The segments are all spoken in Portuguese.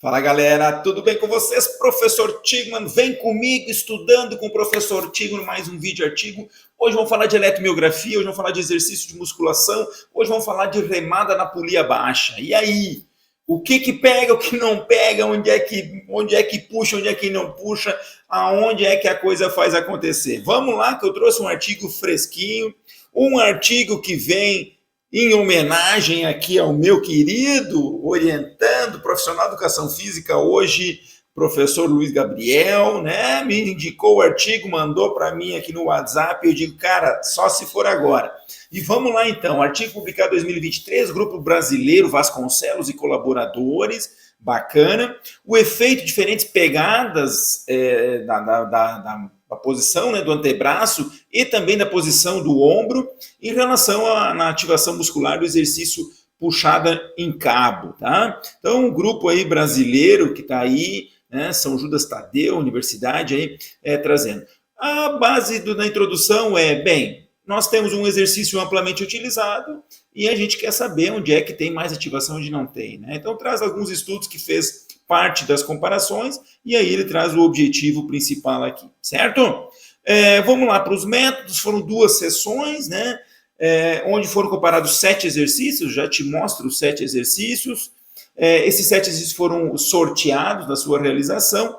Fala galera, tudo bem com vocês? Professor Tigman, vem comigo estudando com o professor Tigman, mais um vídeo artigo. Hoje vamos falar de eletromiografia, hoje vamos falar de exercício de musculação, hoje vamos falar de remada na polia baixa. E aí? O que pega, o que não pega, onde é que puxa, onde é que não puxa, aonde é que a coisa faz acontecer? Vamos lá que eu trouxe um artigo fresquinho, um artigo que vem em homenagem aqui ao meu querido orientando, profissional de educação física, hoje, professor Luiz Gabriel, né? Me indicou o artigo, mandou para mim aqui no WhatsApp, eu digo, cara, só se for agora. E vamos lá então, artigo publicado em 2023, Grupo Brasileiro Vasconcelos e colaboradores, bacana. O efeito de diferentes pegadas da posição, né, do antebraço e também da posição do ombro em relação na ativação muscular do exercício puxada em cabo, tá? Então, um grupo aí brasileiro que está aí, né, São Judas Tadeu, Universidade aí, trazendo. A base da introdução bem, nós temos um exercício amplamente utilizado e a gente quer saber onde é que tem mais ativação e onde não tem, né? Então, traz alguns estudos que fez parte das comparações, e aí ele traz o objetivo principal aqui, certo? Vamos lá para os métodos, foram 2 sessões, né? Onde foram comparados 7 exercícios, já te mostro os 7 exercícios, esses 7 exercícios foram sorteados na sua realização,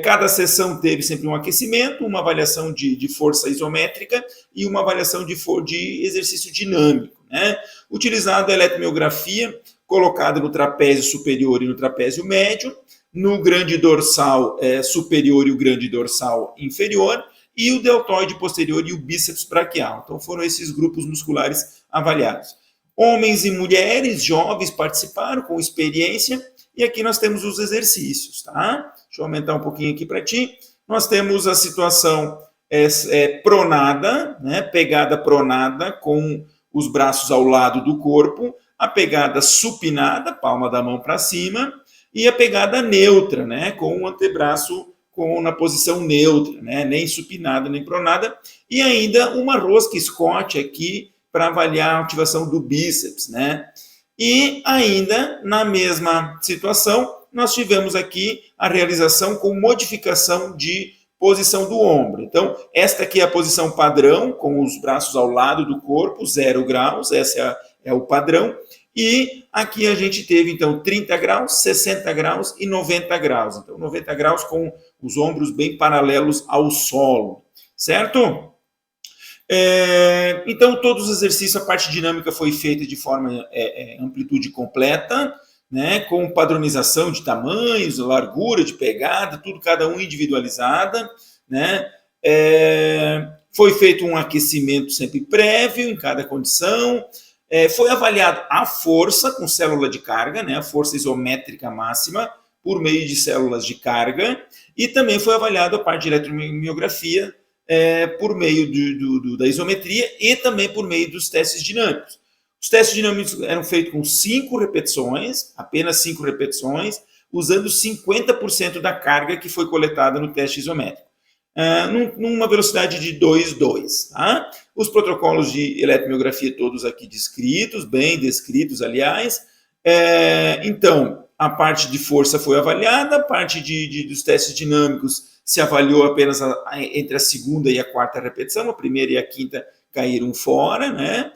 cada sessão teve sempre um aquecimento, uma avaliação de força isométrica e uma avaliação de exercício dinâmico, né? Utilizada a eletromiografia, colocada no trapézio superior e no trapézio médio, no grande dorsal superior e o grande dorsal inferior, e o deltoide posterior e o bíceps braquial. Então foram esses grupos musculares avaliados. Homens e mulheres jovens participaram com experiência, e aqui nós temos os exercícios, tá? Deixa eu aumentar um pouquinho aqui para ti. Nós temos a situação pronada, né? Pegada pronada com os braços ao lado do corpo, a pegada supinada, palma da mão para cima, e a pegada neutra, né, com o antebraço na posição neutra, né, nem supinada nem pronada, e ainda uma rosca Scott aqui para avaliar a ativação do bíceps, né? E ainda na mesma situação, nós tivemos aqui a realização com modificação de posição do ombro. Então, esta aqui é a posição padrão, com os braços ao lado do corpo, 0 graus, essa é o padrão. E aqui a gente teve, então, 30 graus, 60 graus e 90 graus. Então, 90 graus com os ombros bem paralelos ao solo, certo? Então, todos os exercícios, a parte dinâmica foi feita de forma amplitude completa, né, com padronização de tamanhos, largura de pegada, tudo cada um individualizada, né? Foi feito um aquecimento sempre prévio em cada condição, foi avaliado a força com célula de carga, né, a força isométrica máxima por meio de células de carga, e também foi avaliado a parte de eletromiografia por meio da isometria e também por meio dos testes dinâmicos. Os testes dinâmicos eram feitos com 5 repetições, apenas 5 repetições, usando 50% da carga que foi coletada no teste isométrico, numa velocidade de 2,2. Tá? Os protocolos de eletromiografia todos aqui descritos, bem descritos, aliás. Então, a parte de força foi avaliada, a parte dos testes dinâmicos se avaliou apenas entre a segunda e a quarta repetição, a primeira e a quinta caíram fora, né?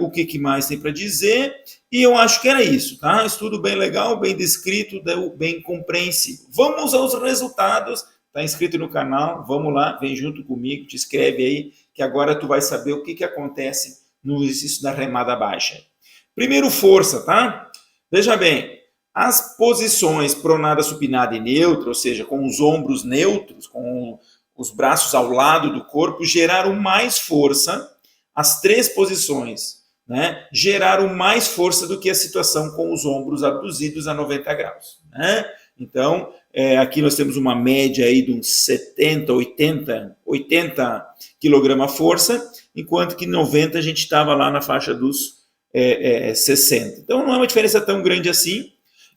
O que mais tem para dizer? E eu acho que era isso, tá? Estudo bem legal, bem descrito, bem compreensível. Vamos aos resultados. Está inscrito no canal, vamos lá, vem junto comigo, te inscreve aí, que agora tu vai saber o que acontece no exercício da remada baixa. Primeiro, força, tá? Veja bem, as posições pronada, supinada e neutra, ou seja, com os ombros neutros, com os braços ao lado do corpo, geraram mais força. As 3 posições, né, geraram mais força do que a situação com os ombros abduzidos a 90 graus. Né? Então, aqui nós temos uma média aí de uns 70, 80 kg força, enquanto que 90 a gente estava lá na faixa dos 60. Então, não é uma diferença tão grande assim.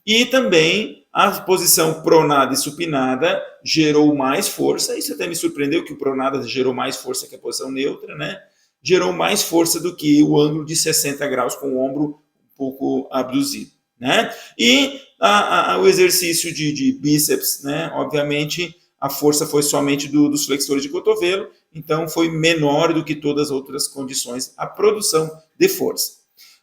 E também a posição pronada e supinada gerou mais força. Isso até me surpreendeu, que o pronada gerou mais força que a posição neutra, né? Gerou mais força do que o ângulo de 60 graus com o ombro um pouco abduzido, né? E O exercício de bíceps, né? Obviamente, a força foi somente dos flexores de cotovelo, então foi menor do que todas as outras condições, a produção de força.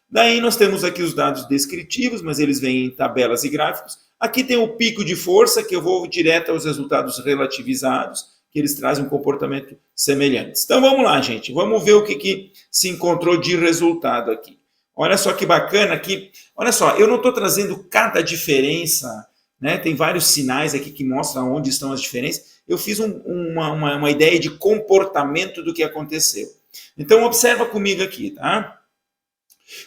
Daí nós temos aqui os dados descritivos, mas eles vêm em tabelas e gráficos. Aqui tem o pico de força, que eu vou direto aos resultados relativizados, que eles trazem um comportamento semelhante. Então vamos lá, gente, vamos ver o que se encontrou de resultado aqui. Olha só que bacana aqui. Olha só, eu não estou trazendo cada diferença, né? Tem vários sinais aqui que mostram onde estão as diferenças. Eu fiz uma ideia de comportamento do que aconteceu. Então observa comigo aqui, tá?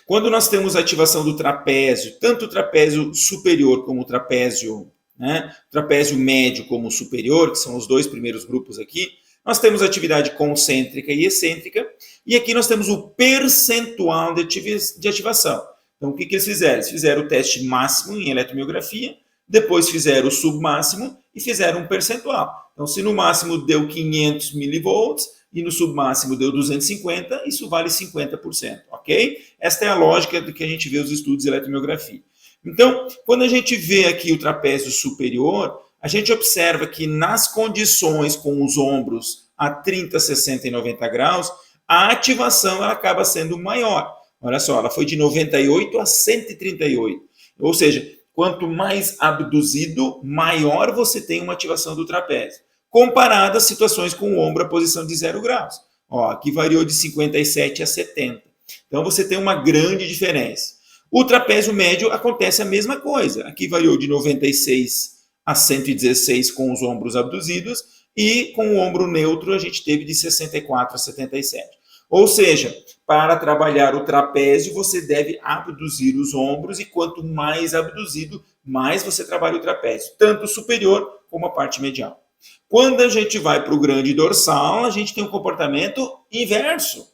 Quando nós temos a ativação do trapézio, tanto o trapézio superior como o trapézio, né, trapézio médio como o superior, que são os dois primeiros grupos aqui, nós temos atividade concêntrica e excêntrica, e aqui nós temos o percentual de ativação. Então, o que eles fizeram? Eles fizeram o teste máximo em eletromiografia, depois fizeram o submáximo e fizeram um percentual. Então, se no máximo deu 500 milivolts e no submáximo deu 250, isso vale 50%, ok? Esta é a lógica do que a gente vê os estudos de eletromiografia. Então, quando a gente vê aqui o trapézio superior, a gente observa que nas condições com os ombros a 30, 60 e 90 graus, a ativação ela acaba sendo maior. Olha só, ela foi de 98 a 138. Ou seja, quanto mais abduzido, maior você tem uma ativação do trapézio. Comparado às situações com o ombro a posição de 0 graus. Ó, aqui variou de 57 a 70. Então você tem uma grande diferença. O trapézio médio acontece a mesma coisa. Aqui variou de 96 a 116 com os ombros abduzidos e com o ombro neutro a gente teve de 64 a 77. Ou seja, para trabalhar o trapézio você deve abduzir os ombros e quanto mais abduzido, mais você trabalha o trapézio, tanto o superior como a parte medial. Quando a gente vai para o grande dorsal, a gente tem um comportamento inverso.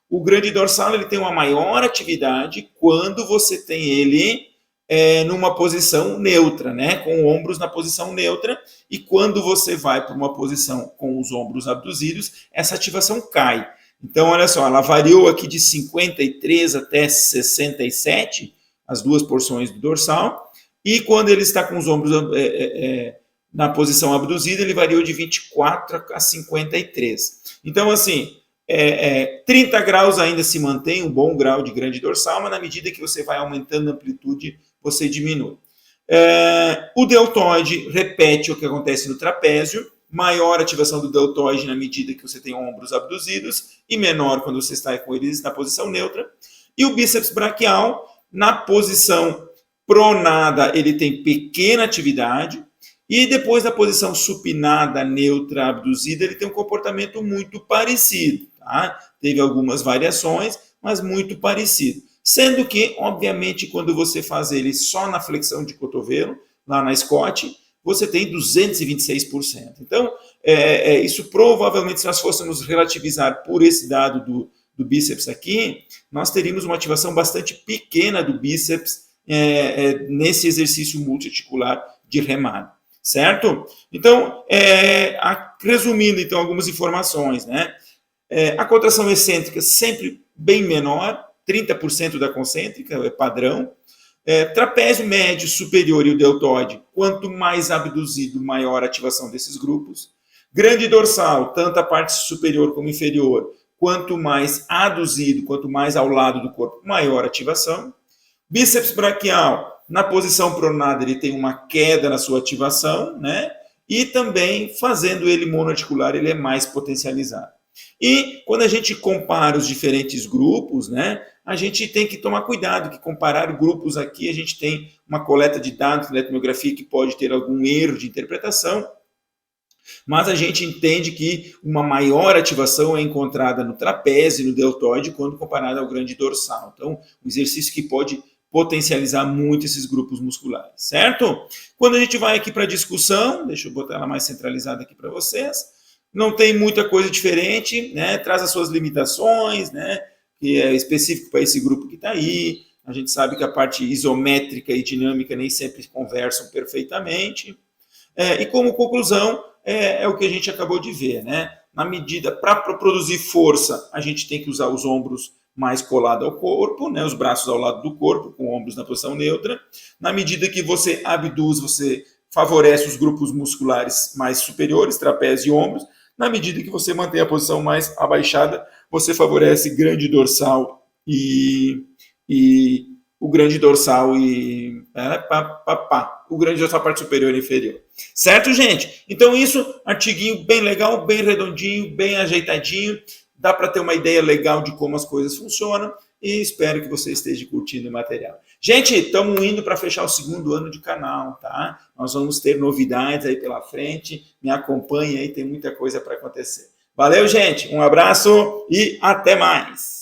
O grande dorsal ele tem uma maior atividade quando você tem ele numa posição neutra, né? Com ombros na posição neutra, e quando você vai para uma posição com os ombros abduzidos, essa ativação cai. Então, olha só, ela variou aqui de 53 até 67, as duas porções do dorsal, e quando ele está com os ombros na posição abduzida, ele variou de 24 a 53. Então, assim, 30 graus ainda se mantém um bom grau de grande dorsal, mas na medida que você vai aumentando a amplitude, você diminui. O deltoide repete o que acontece no trapézio, maior ativação do deltoide na medida que você tem ombros abduzidos e menor quando você está com eles na posição neutra. E o bíceps braquial, na posição pronada, ele tem pequena atividade, e depois da posição supinada, neutra, abduzida, ele tem um comportamento muito parecido. Tá? Teve algumas variações, mas muito parecido. Sendo que, obviamente, quando você faz ele só na flexão de cotovelo, lá na Scott, você tem 226%. Então, isso provavelmente, se nós fôssemos relativizar por esse dado do bíceps aqui, nós teríamos uma ativação bastante pequena do bíceps nesse exercício multiarticular de remada. Certo? Então, resumindo então algumas informações, né? A contração excêntrica sempre bem menor, 30% da concêntrica, é padrão. Trapézio médio, superior e o deltoide, quanto mais abduzido, maior a ativação desses grupos. Grande dorsal, tanto a parte superior como inferior, quanto mais aduzido, quanto mais ao lado do corpo, maior ativação. Bíceps braquial, na posição pronada, ele tem uma queda na sua ativação, né? E também, fazendo ele monoarticular, ele é mais potencializado. E quando a gente compara os diferentes grupos, né, a gente tem que tomar cuidado, que comparar grupos aqui, a gente tem uma coleta de dados de eletromiografia que pode ter algum erro de interpretação, mas a gente entende que uma maior ativação é encontrada no trapézio e no deltoide quando comparado ao grande dorsal. Então, um exercício que pode potencializar muito esses grupos musculares, certo? Quando a gente vai aqui para a discussão, deixa eu botar ela mais centralizada aqui para vocês, não tem muita coisa diferente, né? Traz as suas limitações, né? Que é específico para esse grupo que está aí. A gente sabe que a parte isométrica e dinâmica nem sempre conversam perfeitamente. E como conclusão, é o que a gente acabou de ver, né? Na medida, para produzir força, a gente tem que usar os ombros mais colado ao corpo, né? Os braços ao lado do corpo, com ombros na posição neutra. Na medida que você abduz, você favorece os grupos musculares mais superiores, trapézio e ombros. Na medida que você mantém a posição mais abaixada, você favorece grande dorsal e o grande dorsal e o grande dorsal, a parte superior e inferior. Certo, gente? Então isso, artiguinho bem legal, bem redondinho, bem ajeitadinho. Dá para ter uma ideia legal de como as coisas funcionam e espero que você esteja curtindo o material. Gente, estamos indo para fechar o 2º ano de canal, tá? Nós vamos ter novidades aí pela frente. Me acompanhe aí, tem muita coisa para acontecer. Valeu, gente. Um abraço e até mais.